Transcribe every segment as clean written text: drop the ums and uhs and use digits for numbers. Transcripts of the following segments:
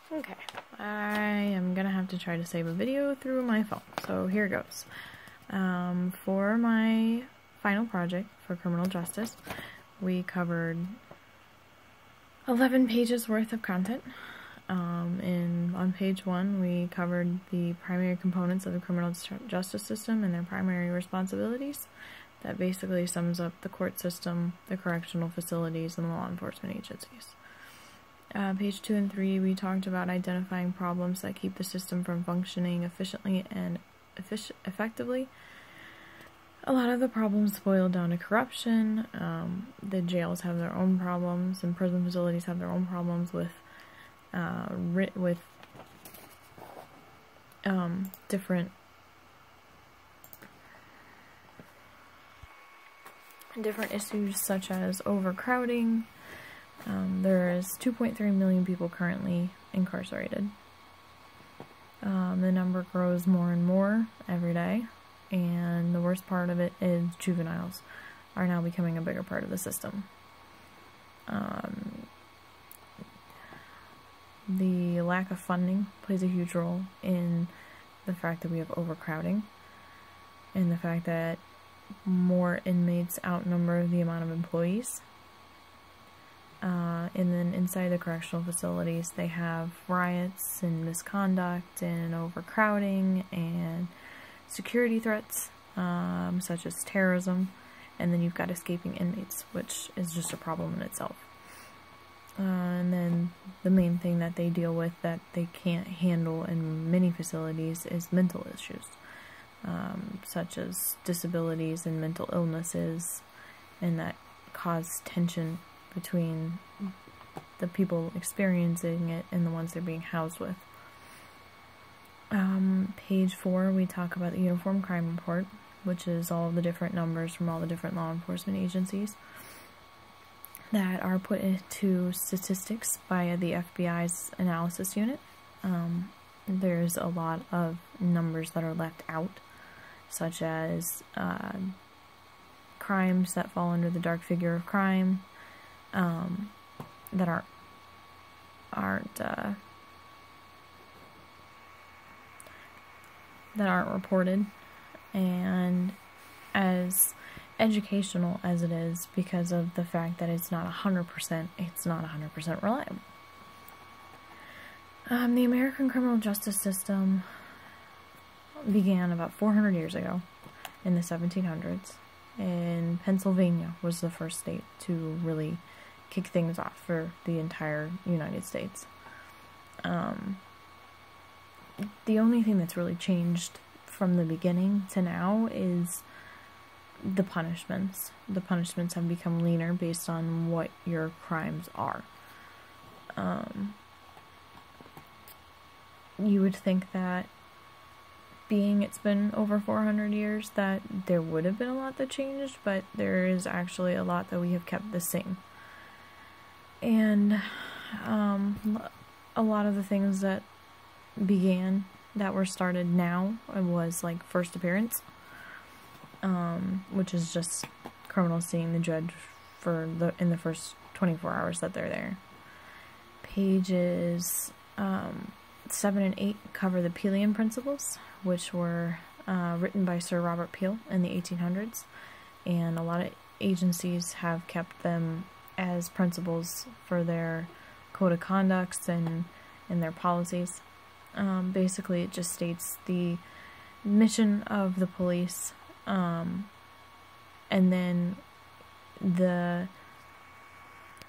Okay, I am gonna have to try to save a video through my phone, so here goes. For my final project for criminal justice, we covered 11 pages worth of content. And on page 1, we covered the primary components of the criminal justice system and their primary responsibilities. That basically sums up the court system, the correctional facilities, and the law enforcement agencies. Page 2 and 3, we talked about identifying problems that keep the system from functioning efficiently and effectively. A lot of the problems boil down to corruption. The jails have their own problems, and prison facilities have their own problems with different issues such as overcrowding. There is 2.3 million people currently incarcerated. The number grows more and more every day, and the worst part of it is juveniles are now becoming a bigger part of the system. The lack of funding plays a huge role in the fact that we have overcrowding, and the fact that more inmates outnumber the amount of employees. And then inside the correctional facilities, they have riots and misconduct and overcrowding and security threats, such as terrorism, and then you've got escaping inmates, which is just a problem in itself. And then the main thing that they deal with that they can't handle in many facilities is mental issues, such as disabilities and mental illnesses, and that cause tension between the people experiencing it and the ones they're being housed with. Page 4, we talk about the Uniform Crime Report, which is all the different numbers from all the different law enforcement agencies that are put into statistics via the FBI's analysis unit. There's a lot of numbers that are left out, such as crimes that fall under the dark figure of crime, that aren't reported, and as educational as it is, because of the fact that it's not 100% reliable. The American criminal justice system began about 400 years ago in the 1700s, and Pennsylvania was the first state to really kick things off for the entire United States. The only thing that's really changed from the beginning to now is the punishments. The punishments have become leaner based on what your crimes are. You would think that being it's been over 400 years that there would have been a lot that changed, but there is actually a lot that we have kept the same. And a lot of the things that began, that were started now, was like first appearance, which is just criminals seeing the judge in the first 24 hours that they're there. Pages 7 and 8 cover the Peelian principles, which were written by Sir Robert Peel in the 1800s, and a lot of agencies have kept them as principles for their code of conducts and their policies. Basically, it just states the mission of the police, and then the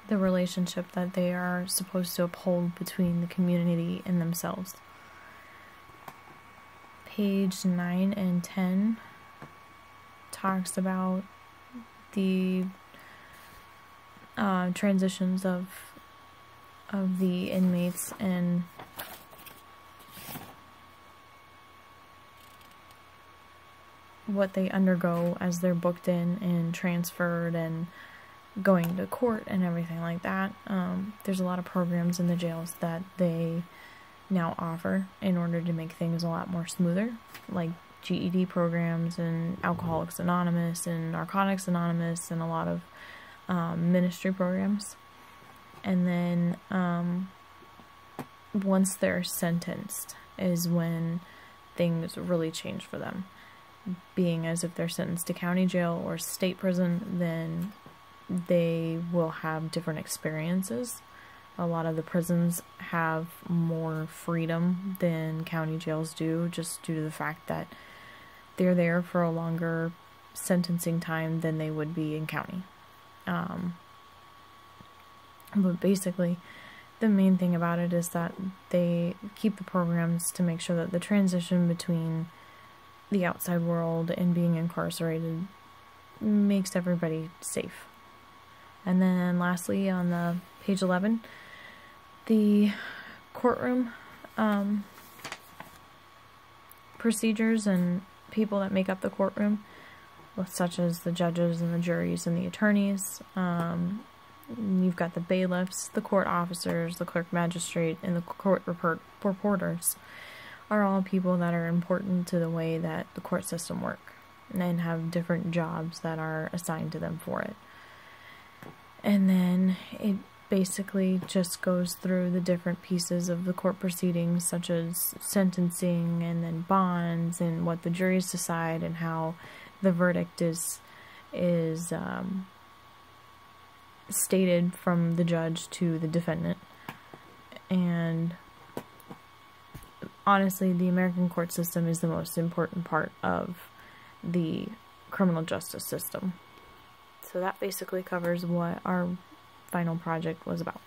relationship that they are supposed to uphold between the community and themselves. Page 9 and 10 talks about the transitions of the inmates and what they undergo as they're booked in and transferred and going to court and everything like that. There's a lot of programs in the jails that they now offer in order to make things a lot more smoother, like GED programs and Alcoholics Anonymous and Narcotics Anonymous and a lot of ministry programs. And then once they're sentenced is when things really change for them. Being as if they're sentenced to county jail or state prison, then they will have different experiences. A lot of the prisons have more freedom than county jails do, just due to the fact that they're there for a longer sentencing time than they would be in county. But basically, the main thing about it is that they keep the programs to make sure that the transition between the outside world and being incarcerated makes everybody safe. And then lastly, on the page 11, the courtroom procedures and people that make up the courtroom, such as the judges and the juries and the attorneys. You've got the bailiffs, the court officers, the clerk magistrate, and the court reporters are all people that are important to the way that the court system works and have different jobs that are assigned to them for it. And then it basically just goes through the different pieces of the court proceedings, such as sentencing and then bonds and what the juries decide and how the verdict is stated from the judge to the defendant. And honestly, the American court system is the most important part of the criminal justice system. So that basically covers what our final project was about.